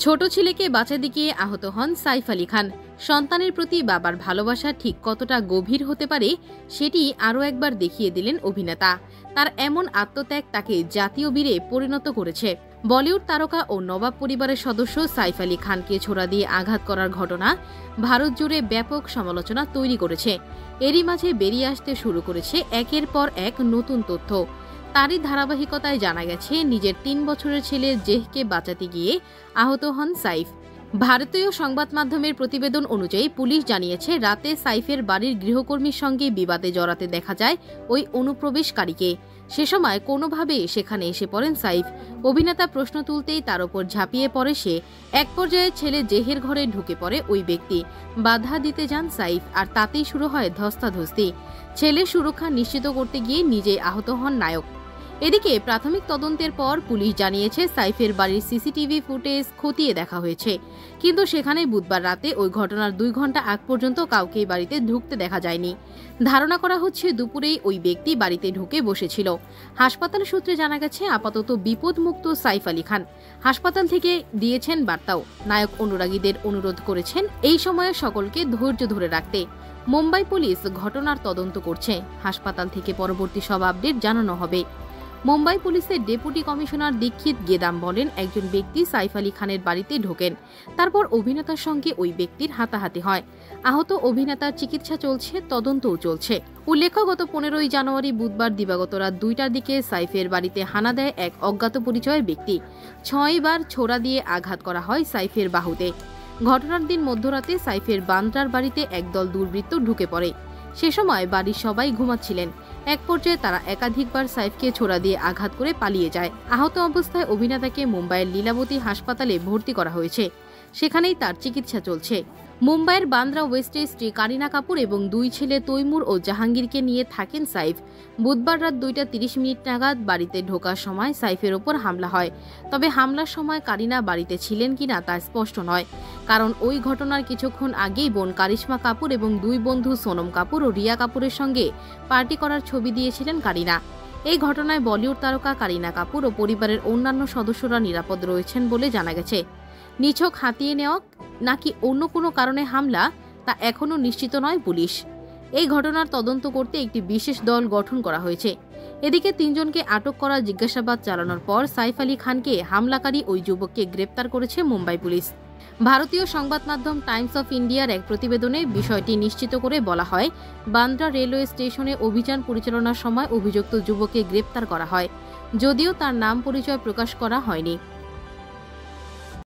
ছোট ছেলেকে বাঁচাতে গিয়ে আহত হন সাইফ আলী খান। সন্তানের প্রতি বাবার ভালোবাসা ঠিক কতটা গভীর হতে পারে সেটি আরও একবার দেখিয়ে দিলেন অভিনেতা। তার এমন আত্মত্যাগ তাকে জাতীয় বীরে পরিণত করেছে। বলিউড তারকা ও নবাব পরিবারের সদস্য সাইফ আলী খানকে ছোড়া দিয়ে আঘাত করার ঘটনা ভারত জুড়ে ব্যাপক সমালোচনা তৈরি করেছে। এরই মাঝে বেরিয়ে আসতে শুরু করেছে একের পর এক নতুন তথ্য। তারই ধারাবাহিকতায় জানা গেছে নিজের ৩ বছরের ছেলে জেহকে বাঁচাতে গিয়ে আহত হন সাইফ। ভারতীয় সংবাদ মাধ্যমের প্রতিবেদন অনুযায়ী পুলিশ জানিয়েছে রাতে সাইফের বাড়ির গৃহকর্মীর সঙ্গে বিবাদে জড়াতে দেখা যায় ওই অনুপ্রবেশকারীকে। সে সময় কোনোভাবে সেখানে এসে পড়েন সাইফ। অভিনেতা প্রশ্ন তুলতেই তার ওপর ঝাঁপিয়ে পড়ে সে। এক পর্যায়ে ছেলে জেহের ঘরে ঢুকে পড়ে ওই ব্যক্তি। বাধা দিতে যান সাইফ, আর তাতেই শুরু হয় ধস্তাধস্তি। ছেলের সুরক্ষা নিশ্চিত করতে গিয়ে নিজেই আহত হন নায়ক। এদিকে প্রাথমিক তদন্তের পর পুলিশ জানিয়েছে সাইফের বাড়ির সিসিটিভি ফুটেজ খতিয়ে দেখা হয়েছে, কিন্তু সেখানে বুধবার রাতে ওই ঘটনার 2 ঘন্টা আগ পর্যন্ত কাউকেই বাড়িতে ঢুকতে দেখা যায়নি। ধারণা করা হচ্ছে দুপুরেই ওই ব্যক্তি বাড়িতে ঢুকে বসেছিল। হাসপাতাল সূত্রে জানা গেছে আপাতত বিপদমুক্ত সাইফ আলী খান। হাসপাতাল থেকে দিয়েছেন বার্তাও। নায়ক অনুরাগীদের অনুরোধ করেছেন এই সময়ে সকলকে ধৈর্য ধরে রাখতে। মুম্বাই পুলিশ ঘটনার তদন্ত করছে। হাসপাতাল থেকে পরবর্তী সব আপডেট জানানো হবে। মুম্বাই পুলিশের ডেপুটি কমিশনার দীক্ষিত গেদাম বলেন, একজন ব্যক্তি সাইফ আলী খানের বাড়িতে ঢোকেন। তারপর অভিনেতার সঙ্গে ওই ব্যক্তির হাতাহাতি হয়। আহত অভিনেতার চিকিৎসা চলছে, তদন্তও চলছে। উল্লেখ্য, গত 15ই জানুয়ারি বুধবার দিবাগত রাত 2টার দিকে সাইফের বাড়িতে হানা দেয় এক অজ্ঞাত পরিচয়ের ব্যক্তি। 6 বার ছোড়া দিয়ে আঘাত করা হয় সাইফের বাহুতে। ঘটনার দিন মধ্যরাতে সাইফের বান্দ্রার বাড়িতে একদল দুর্বৃত্ত ঢুকে পড়ে। সে সময় বাড়ির সবাই ঘুমাচ্ছিলেন। এক পর্যায়ে তারা একাধিকবার সাইফকে ছোড়া দিয়ে আঘাত করে পালিয়ে যায়। আহত অবস্থায় অভিনেতাকে মুম্বাইয়ের লীলাবতী হাসপাতালে ভর্তি করা হয়েছে। সেখানেই তার চিকিৎসা চলছে। মুম্বাইয়ের বান্দ্রা ওয়েস্টে স্ত্রী কারিনা কাপুর এবং 2 ছেলে তৈমুর ও জাহাঙ্গীরকে নিয়ে থাকেন সাইফ। বুধবার রাত 2:30 নাগাদ বাড়িতে ঢোকার সময় সাইফের ওপর হামলা হয়। তবে হামলার সময় কারিনা বাড়িতে ছিলেন কিনা তা স্পষ্ট নয়, কারণ ওই ঘটনার কিছুক্ষণ আগেই বোন কারিশমা কাপুর এবং 2 বন্ধু সোনম কাপুর ও রিয়া কাপুরের সঙ্গে পার্টি করার ছবি দিয়েছিলেন কারিনা। এই ঘটনায় বলিউড তারকা কারিনা কাপুর ও পরিবারের অন্যান্য সদস্যরা নিরাপদ রয়েছেন বলে জানা গেছে। নিছক হাতিয়ে নেওয়া নাকি অন্য কোনো কারণে হামলা তা এখনও নিশ্চিত নয় পুলিশ। এই ঘটনার তদন্ত করতে একটি বিশেষ দল গঠন করা হয়েছে। এদিকে 3 জনকে আটক করা জিজ্ঞাসাবাদ চালানোর পর সাইফ আলী খানকে হামলাকারী ওই যুবককে গ্রেপ্তার করেছে মুম্বাই পুলিশ। ভারতীয় সংবাদ মাধ্যম টাইমস অফ ইন্ডিয়ার এক প্রতিবেদনে বিষয়টি নিশ্চিত করে বলা হয়, বান্দ্রা রেলওয়ে স্টেশনে অভিযান পরিচালনার সময় অভিযুক্ত যুবককে গ্রেপ্তার করা হয়, যদিও তার নাম পরিচয় প্রকাশ করা হয়নি।